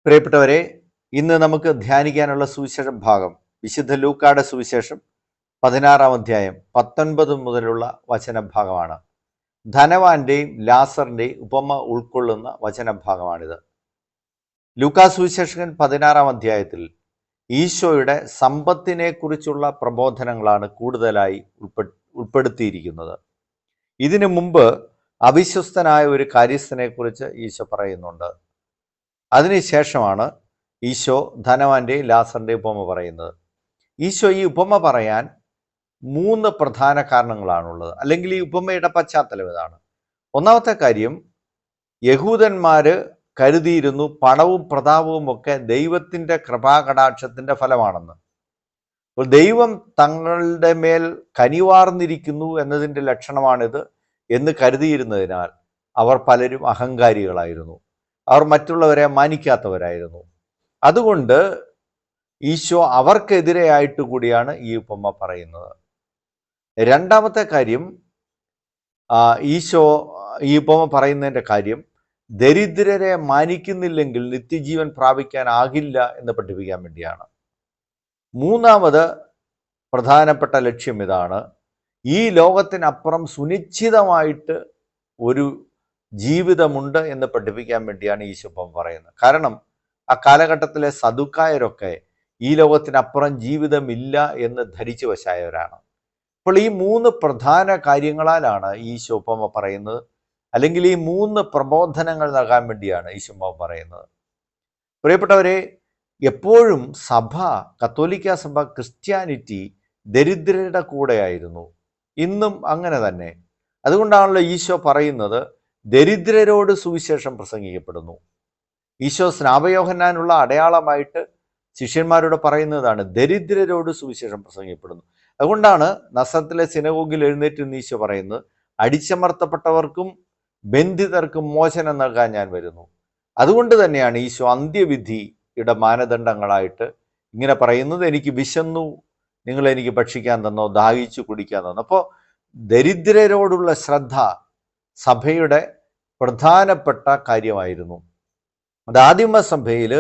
പ്രിയപ്പെട്ടവരെ, ഇന്ന് നമുക്ക് ധ്യാനിക്കാനുള്ള സുവിശേഷ ഭാഗം വിശുദ്ധ ലൂക്കായുടെ സുവിശേഷം 16-ാം അധ്യായം 19 മുതലുള്ള വചനഭാഗമാണ്. ധനവാന്റെയും ലാസറിന്റെയും ഉപമ ഉൾക്കൊള്ളുന്ന വചനഭാഗമാണിത്. ലൂക്കാ സുവിശേഷകൻ 16-ാം അധ്യായത്തിൽ ഈശോയുടെ സമ്പത്തിനെ കുറിച്ചുള്ള പ്രബോധനങ്ങളാണ് കൂടുതലായി ഉൾപ്പെടുത്തിയിരിക്കുന്നത്. ഇതിനു മുമ്പ് അവിശ്വസ്തനായ ഒരു കാര്യസ്ഥനെക്കുറിച്ച് ഈശോ പറയുന്നുണ്ട്. അതിനുശേഷമാണ് ഈശോ ധനവാന്റെയും ലാസറിന്റെയും ഉപമ പറയുന്നത്. ഈശോ ഈ ഉപമ പറയാൻ 3 പ്രധാന കാരണങ്ങളാണുള്ളത്, അല്ലെങ്കിൽ ഈ ഉപമയുടെ പശ്ചാത്തലം ഇതാണ്. ഒന്നാമത്തെ കാര്യം, യഹൂദന്മാര് കരുതിയിരുന്നു പണവും പ്രതാപവും ഒക്കെ ദൈവത്തിന്റെ കൃപാകടാക്ഷത്തിന്റെ ഫലമാണെന്ന്. അപ്പോൾ ദൈവം തങ്ങളുടെ മേൽ കനിവാർന്നിരിക്കുന്നു എന്നതിൻ്റെ ലക്ഷണമാണിത് എന്ന് കരുതിയിരുന്നതിനാൽ അവർ പലരും അഹങ്കാരികളായിരുന്നു. അവർ മറ്റുള്ളവരെ മാനിക്കാത്തവരായിരുന്നു. അതുകൊണ്ട് ഈശോ അവർക്കെതിരെയായിട്ട് കൂടിയാണ് ഈ ഉപമ പറയുന്നത്. രണ്ടാമത്തെ കാര്യം, ഈശോ ഈ ഉപമ പറയുന്നതിൻ്റെ കാര്യം, ദരിദ്രരെ മാനിക്കുന്നില്ലെങ്കിൽ നിത്യജീവൻ പ്രാപിക്കാനാകില്ല എന്ന് പഠിപ്പിക്കാൻ വേണ്ടിയാണ്. മൂന്നാമത് പ്രധാനപ്പെട്ട ലക്ഷ്യം ഇതാണ്: ഈ ലോകത്തിനപ്പുറം സുനിശ്ചിതമായിട്ട് ഒരു ജീവിതമുണ്ട് എന്ന് പഠിപ്പിക്കാൻ വേണ്ടിയാണ് ഈശോ ഉപമ പറയുന്നത്. കാരണം ആ കാലഘട്ടത്തിലെ സദുക്കായരൊക്കെ ഈ ലോകത്തിനപ്പുറം ജീവിതമില്ല എന്ന് ധരിച്ചു വശായവരാണ്. അപ്പോൾ ഈ 3 പ്രധാന കാര്യങ്ങളാലാണ് ഈശോ ഉപമ പറയുന്നത്, അല്ലെങ്കിൽ ഈ 3 പ്രബോധനങ്ങൾ നൽകാൻ വേണ്ടിയാണ് ഈശോ ഉപമ പറയുന്നത്. പ്രിയപ്പെട്ടവരെ, എപ്പോഴും സഭ, കത്തോലിക്ക സഭ, ക്രിസ്ത്യാനിറ്റി ദരിദ്രരുടെ കൂടെയായിരുന്നു. ഇന്നും അങ്ങനെ തന്നെ. അതുകൊണ്ടാണല്ലോ ഈശോ പറയുന്നത്, ദരിദ്രരോട് സുവിശേഷം പ്രസംഗിക്കപ്പെടുന്നു. ഈശോ സ്നാപയോഹന്നാനുള്ള അടയാളമായിട്ട് ശിഷ്യന്മാരോട് പറയുന്നതാണ്, ദരിദ്രരോട് സുവിശേഷം പ്രസംഗിക്കപ്പെടുന്നു. അതുകൊണ്ടാണ് നസറത്തിലെ സിനഗോഗിൽ എഴുന്നേറ്റ് നിന്ന് ഈശോ പറയുന്നത്, അടിച്ചമർത്തപ്പെട്ടവർക്കും ബന്ധിതർക്കും മോചനം നൽകാൻ ഞാൻ വരുന്നു. അതുകൊണ്ട് തന്നെയാണ് ഈശോ അന്ത്യവിധിയുടെ മാനദണ്ഡങ്ങളായിട്ട് ഇങ്ങനെ പറയുന്നത്, എനിക്ക് വിശന്നു, നിങ്ങൾ എനിക്ക് ഭക്ഷിക്കാൻ തന്നോ, ദാഹിച്ചു കുടിക്കാൻ തന്നോ. അപ്പോൾ ദരിദ്രരോടുള്ള ശ്രദ്ധ സഭയുടെ പ്രധാനപ്പെട്ട കാര്യമായിരുന്നു. അത് ആദിമസഭയിൽ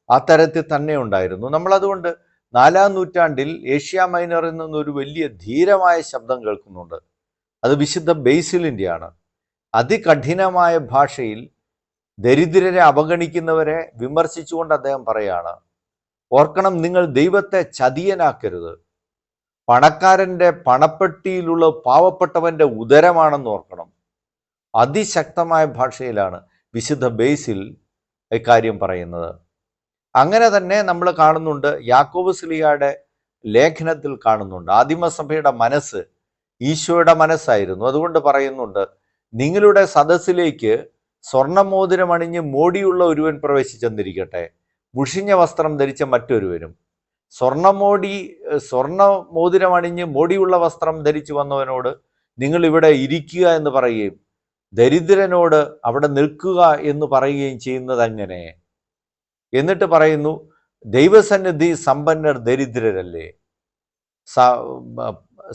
ആ തരത്തിൽ തന്നെ ഉണ്ടായിരുന്നു. നമ്മളതുകൊണ്ട് 4-ാം നൂറ്റാണ്ടിൽ ഏഷ്യ മൈനറിൽ നിന്നൊരു വലിയ ധീരമായ ശബ്ദം കേൾക്കുന്നുണ്ട്. അത് വിശുദ്ധ ബേസിലിൻ്റെയാണ്. അതികഠിനമായ ഭാഷയിൽ ദരിദ്രരെ അവഗണിക്കുന്നവരെ വിമർശിച്ചുകൊണ്ട് അദ്ദേഹം പറയാണ്, ഓർക്കണം, നിങ്ങൾ ദൈവത്തെ ചതിയനാക്കരുത്. പണക്കാരൻ്റെ പണപ്പെട്ടിയിലുള്ള പാവപ്പെട്ടവൻ്റെ ഉദരമാണെന്ന് ഓർക്കണം. അതിശക്തമായ ഭാഷയിലാണ് വിശുദ്ധ ബേസിൽ ഇക്കാര്യം പറയുന്നത്. അങ്ങനെ തന്നെ നമ്മൾ കാണുന്നുണ്ട്, യാക്കോബ് ശ്ലീഹായുടെ ലേഖനത്തിൽ കാണുന്നുണ്ട്, ആദിമസഭയുടെ മനസ്സ് ഈശോയുടെ മനസ്സായിരുന്നു. അതുകൊണ്ട് പറയുന്നുണ്ട്, നിങ്ങളുടെ സദസ്സിലേക്ക് സ്വർണ്ണമോതിരമണിഞ്ഞ് മോടിയുള്ള ഒരുവൻ പ്രവേശിച്ചെന്നിരിക്കട്ടെ, മുഷിഞ്ഞ വസ്ത്രം ധരിച്ച മറ്റൊരുവനും. സ്വർണ്ണമോതിരമണിഞ്ഞ് മോടിയുള്ള വസ്ത്രം ധരിച്ചു വന്നവനോട് നിങ്ങൾ ഇവിടെ ഇരിക്കുക എന്ന് പറയുകയും ദരിദ്രനോട് അവിടെ നിൽക്കുക എന്ന് പറയുകയും ചെയ്യുന്നത് എങ്ങനെ? എന്നിട്ട് പറയുന്നു, ദൈവസന്നിധി സമ്പന്നർ ദരിദ്രരല്ലേ,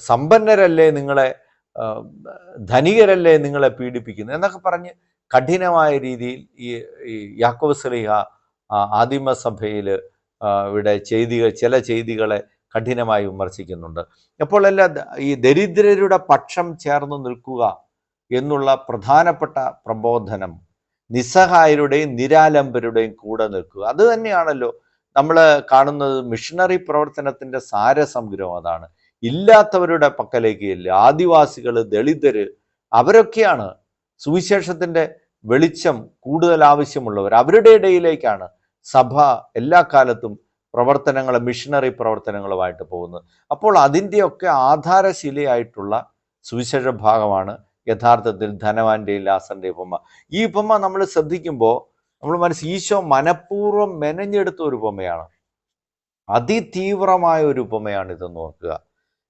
സമ്പന്നരല്ലേ നിങ്ങളെ, ധനികരല്ലേ നിങ്ങളെ പീഡിപ്പിക്കുന്നത് എന്നൊക്കെ പറഞ്ഞ് കഠിനമായ രീതിയിൽ ഈ യാക്കോബ് ശ്ലീഹ ആദിമസഭയിൽ ഇവിടെ ചില ചെയ്തികളെ കഠിനമായി വിമർശിക്കുന്നുണ്ട്. അപ്പോൾ ഈ ദരിദ്രരുടെ പക്ഷം ചേർന്ന് നിൽക്കുക എന്നുള്ള പ്രധാനപ്പെട്ട പ്രബോധനം, നിസ്സഹായരുടെയും നിരാലംബരുടെയും കൂടെ നിൽക്കുക, അത് തന്നെയാണല്ലോ നമ്മൾ കാണുന്നത്. മിഷണറി പ്രവർത്തനത്തിൻ്റെ സാരസംഗ്രഹം അതാണ്. ഇല്ലാത്തവരുടെ പക്കലേക്ക് ഇല്ല, ആദിവാസികൾ, ദളിതര്, അവരൊക്കെയാണ് സുവിശേഷത്തിൻ്റെ വെളിച്ചം കൂടുതൽ ആവശ്യമുള്ളവർ. അവരുടെ ഇടയിലേക്കാണ് സഭ എല്ലാ കാലത്തും മിഷണറി പ്രവർത്തനങ്ങളുമായിട്ട് പോകുന്നത്. അപ്പോൾ അതിൻ്റെയൊക്കെ ആധാരശിലയായിട്ടുള്ള സുവിശേഷ ഭാഗമാണ് യഥാർത്ഥത്തിൽ ധനവാന്റെയും ലാസറിന്റെയും ഉപമ. ഈ ഉപമ നമ്മൾ ശ്രദ്ധിക്കുമ്പോൾ നമ്മൾ ഈശോ മനഃപൂർവ്വം മെനഞ്ഞെടുത്ത ഒരു ഉപമയാണ്. അതിതീവ്രമായ ഒരു ഉപമയാണ് ഇതെന്ന് ഓർക്കുക.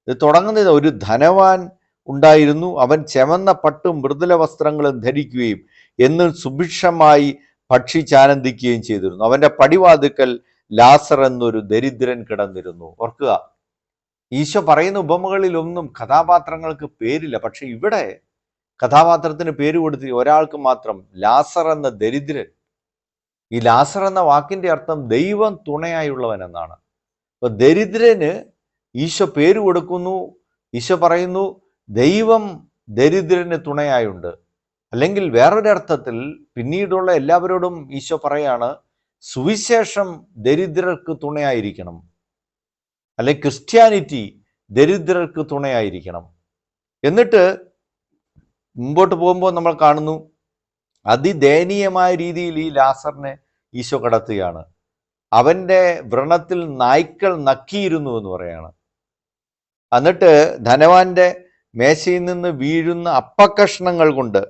ഇത് തുടങ്ങുന്നത്, ഒരു ധനവാൻ ഉണ്ടായിരുന്നു, അവൻ ചെമന്ന പട്ടും മൃദുല വസ്ത്രങ്ങളും ധരിക്കുകയും എന്നും സുഭിക്ഷമായി ഭക്ഷിച്ചാനന്ദിക്കുകയും ചെയ്തിരുന്നു. അവൻ്റെ പടിവാതിക്കൽ ലാസർ എന്നൊരു ദരിദ്രൻ കിടന്നിരുന്നു. ഓർക്കുക, ഈശോ പറയുന്ന ഉപമകളിലൊന്നും കഥാപാത്രങ്ങൾക്ക് പേരില്ല. പക്ഷെ ഇവിടെ കഥാപാത്രത്തിന് പേര് കൊടുത്തി ഒരാൾക്ക് മാത്രം, ലാസർ എന്ന ദരിദ്രൻ. ഈ ലാസർ എന്ന വാക്കിൻ്റെ അർത്ഥം ദൈവം തുണയായുള്ളവൻ എന്നാണ്. അപ്പോൾ ദരിദ്രന് ഈശോ പേര് കൊടുക്കുന്നു. ഈശോ പറയുന്നു ദൈവം ദരിദ്രന് തുണയായുണ്ട്. അല്ലെങ്കിൽ വേറൊരർത്ഥത്തിൽ പിന്നീടുള്ള എല്ലാവരോടും ഈശോ പറയാണ് സുവിശേഷം ദരിദ്രർക്ക് തുണയായിരിക്കണം, അല്ലെങ്കിൽ ക്രിസ്ത്യാനിറ്റി ദരിദ്രർക്ക് തുണയായിരിക്കണം. എന്നിട്ട് മുമ്പോട്ട് പോകുമ്പോൾ നമ്മൾ കാണുന്നു അതിദയനീയമായ രീതിയിൽ ഈ ലാസറിനെ ഈശോ കടത്തുകയാണ്. അവൻ്റെ വ്രണത്തിൽ നായ്ക്കൾ നക്കിയിരുന്നു എന്ന് പറയാണ്. എന്നിട്ട് ധനവാന്റെ മേശയിൽ നിന്ന് വീഴുന്ന അപ്പക്കഷ്ണങ്ങൾ കൊണ്ട്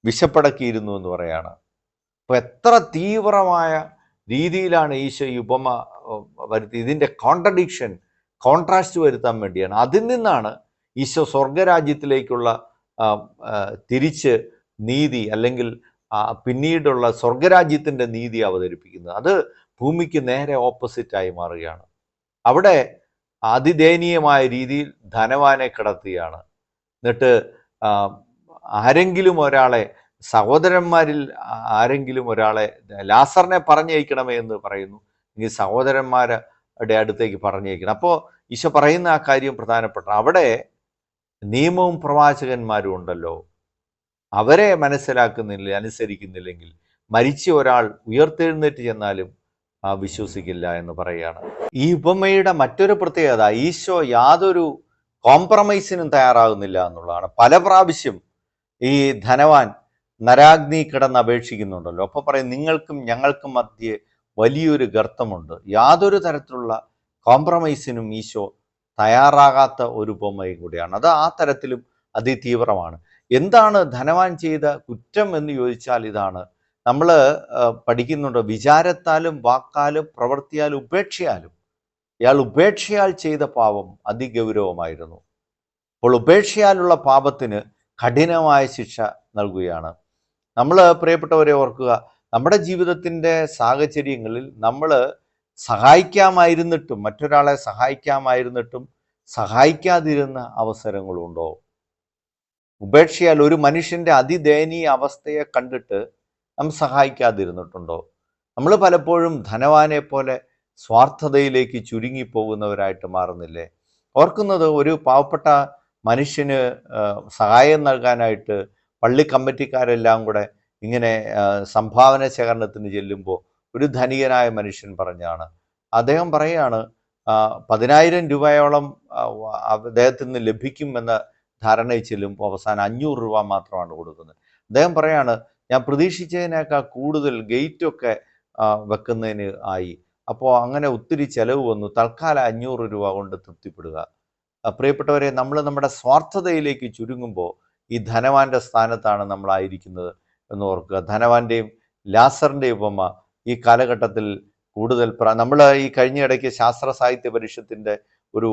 വിശപ്പടക്കിയിരുന്നു എന്ന് പറയാണ്. അപ്പോൾ എത്ര തീവ്രമായ രീതിയിലാണ് ഈശോ ഈ ഉപമ വരുത്തി. ഇതിൻ്റെ കോൺട്രാസ്റ്റ് വരുത്താൻ വേണ്ടിയാണ്. അതിൽ നിന്നാണ് ഈശോ സ്വർഗരാജ്യത്തിലേക്കുള്ള തിരിച്ച് നീതി, അല്ലെങ്കിൽ പിന്നീടുള്ള സ്വർഗരാജ്യത്തിൻ്റെ നീതി അവതരിപ്പിക്കുന്നത്. അത് ഭൂമിക്ക് നേരെ ഓപ്പോസിറ്റായി മാറുകയാണ്. അവിടെ അതിദയനീയമായ രീതിയിൽ ധനവാനെ കിടത്തുകയാണ്. എന്നിട്ട് ആരെങ്കിലും ഒരാളെ, സഹോദരന്മാരിൽ ആരെങ്കിലും ഒരാളെ ലാസറിനെ പറഞ്ഞയക്കണമേ എന്ന് പറയുന്നു. ഇനി സഹോദരന്മാരുടെ അടുത്തേക്ക് പറഞ്ഞയക്കണം. അപ്പോൾ ഈശോ പറയുന്ന ആ കാര്യം പ്രധാനപ്പെട്ട, അവിടെ നിയമവും പ്രവാചകന്മാരും ഉണ്ടല്ലോ, അവരെ അനുസരിക്കുന്നില്ലെങ്കിൽ മരിച്ച ഒരാൾ ഉയർത്തെഴുന്നേറ്റ് ചെന്നാലും വിശ്വസിക്കില്ല എന്ന് പറയുകയാണ്. ഈ ഉപമയുടെ മറ്റൊരു പ്രത്യേകത, ഈശോ യാതൊരു കോംപ്രമൈസിനും തയ്യാറാകുന്നില്ല എന്നുള്ളതാണ്. പല പ്രാവശ്യം ഈ ധനവാൻ നരാഗ്നി കിടന്ന് അപേക്ഷിക്കുന്നുണ്ടല്ലോ. അപ്പോൾ പറയും നിങ്ങൾക്കും ഞങ്ങൾക്കും മധ്യേ വലിയൊരു ഗർത്തമുണ്ട്. യാതൊരു തരത്തിലുള്ള കോംപ്രമൈസിനും ഈശോ തയ്യാറാകാത്ത ഒരു ഉപമയും കൂടിയാണ്. അത് ആ തരത്തിലും അതിതീവ്രമാണ്. എന്താണ് ധനവാൻ ചെയ്ത കുറ്റം എന്ന് ചോദിച്ചാൽ ഇതാണ്. നമ്മൾ പഠിക്കുന്നുണ്ട്, വിചാരത്താലും വാക്കാലും പ്രവൃത്തിയാലും ഉപേക്ഷയാലും. ഇയാൾ ഉപേക്ഷയാൽ ചെയ്ത പാപം അതിഗൗരവമായിരുന്നു. അപ്പോൾ ഉപേക്ഷയാലുള്ള പാപത്തിന് കഠിനമായ ശിക്ഷ നൽകുകയാണ്. നമ്മൾ പ്രിയപ്പെട്ടവരെ ഓർക്കുക, നമ്മുടെ ജീവിതത്തിൻ്റെ സാഹചര്യങ്ങളിൽ നമ്മൾ സഹായിക്കാമായിരുന്നിട്ടും, മറ്റൊരാളെ സഹായിക്കാമായിരുന്നിട്ടും സഹായിക്കാതിരുന്ന അവസരങ്ങളുണ്ടോ? ഉപേക്ഷയാൽ ഒരു മനുഷ്യൻ്റെ അതിദയനീയ അവസ്ഥയെ കണ്ടിട്ട് നാം സഹായിക്കാതിരുന്നിട്ടുണ്ടോ? നമ്മൾ പലപ്പോഴും ധനവാനെ പോലെ സ്വാർത്ഥതയിലേക്ക് ചുരുങ്ങിപ്പോകുന്നവരായിട്ട് മാറുന്നില്ലേ? ഓർക്കുന്നത്, ഒരു പാവപ്പെട്ട മനുഷ്യന് സഹായം നൽകാനായിട്ട് പള്ളി കമ്മിറ്റിക്കാരെല്ലാം കൂടെ ഇങ്ങനെ സംഭാവന ശേഖരണത്തിന് ചെല്ലുമ്പോൾ ഒരു ധനികനായ മനുഷ്യൻ പറഞ്ഞാണ്, അദ്ദേഹം പറയുകയാണ് 10,000 രൂപയോളം അദ്ദേഹത്തിൽ നിന്ന് ലഭിക്കുമെന്ന ധാരണയിൽ ചെല്ലുമ്പോൾ അവസാനം 500 രൂപ മാത്രമാണ് കൊടുക്കുന്നത്. അദ്ദേഹം പറയാണ്, ഞാൻ പ്രതീക്ഷിച്ചതിനേക്കാൾ കൂടുതൽ ഗേറ്റൊക്കെ വെക്കുന്നതിന് ആയി. അപ്പോൾ അങ്ങനെ ഒത്തിരി ചിലവ് വന്നു. തൽക്കാലം 500 രൂപ കൊണ്ട് തൃപ്തിപ്പെടുക. പ്രിയപ്പെട്ടവരെ, നമ്മൾ നമ്മുടെ സ്വാർത്ഥതയിലേക്ക് ചുരുങ്ങുമ്പോൾ ഈ ധനവാന്റെ സ്ഥാനത്താണ് നമ്മളായിരിക്കുന്നത് എന്ന് ഓർക്കുക. ധനവാന്റെയും ലാസറിൻ്റെയും ഉപമ ഈ കാലഘട്ടത്തിൽ കൂടുതൽ നമ്മൾ ഈ കഴിഞ്ഞ ഇടയ്ക്ക് ശാസ്ത്ര സാഹിത്യ പരിഷത്തിൻ്റെ ഒരു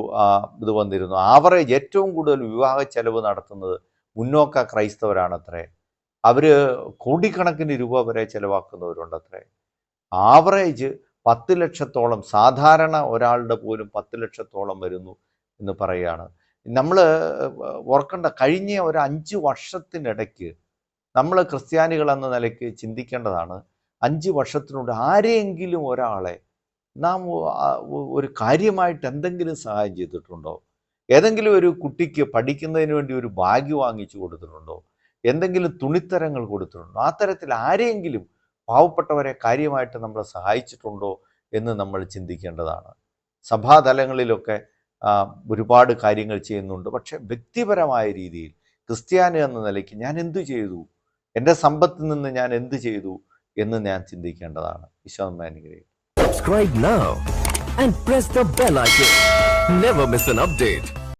ഇത് വന്നിരുന്നു. ആവറേജ് ഏറ്റവും കൂടുതൽ വിവാഹ ചെലവ് നടത്തുന്നത് മുന്നോക്ക ക്രൈസ്തവരാണത്രേ. അവർ കോടിക്കണക്കിന് രൂപ വരെ ചിലവാക്കുന്നവരുണ്ടത്രേ. ആവറേജ് 10 ലക്ഷത്തോളം, സാധാരണ ഒരാളുടെ പോലും 10 ലക്ഷത്തോളം വരുന്നു എന്ന് പറയുകയാണ്. നമ്മൾ ഓർക്കേണ്ട, കഴിഞ്ഞ ഒരു 5 വർഷത്തിനിടയ്ക്ക് നമ്മൾ ക്രിസ്ത്യാനികൾ എന്ന നിലയ്ക്ക് ചിന്തിക്കേണ്ടതാണ്, 5 വർഷത്തിനുള്ളിൽ ആരെയെങ്കിലും ഒരാളെ നാം ഒരു കാര്യമായിട്ട് എന്തെങ്കിലും സഹായം ചെയ്തിട്ടുണ്ടോ? ഏതെങ്കിലും ഒരു കുട്ടിക്ക് പഠിക്കുന്നതിന് വേണ്ടി ഒരു ബാഗ് വാങ്ങിച്ചു കൊടുത്തിട്ടുണ്ടോ? എന്തെങ്കിലും തുണിത്തരങ്ങൾ കൊടുത്തിട്ടുണ്ടോ? ആ തരത്തിൽ ആരെയെങ്കിലും പാവപ്പെട്ടവരെ കാര്യമായിട്ട് നമ്മൾ സഹായിച്ചിട്ടുണ്ടോ എന്ന് നമ്മൾ ചിന്തിക്കേണ്ടതാണ്. സഭാതലങ്ങളിലൊക്കെ ഒരുപാട് കാര്യങ്ങൾ ചെയ്യുന്നുണ്ട്. പക്ഷെ വ്യക്തിപരമായ രീതിയിൽ ക്രിസ്ത്യാനി എന്ന നിലയ്ക്ക് ഞാൻ എന്തു ചെയ്തു, എൻ്റെ സമ്പത്തിൽ നിന്ന് ഞാൻ എന്ത് ചെയ്തു എന്ന് ഞാൻ ചിന്തിക്കേണ്ടതാണ്. ഈശോ നമ്മെ അനുഗ്രഹിക്കട്ടെ. Subscribe now and press the bell icon. Never miss an update.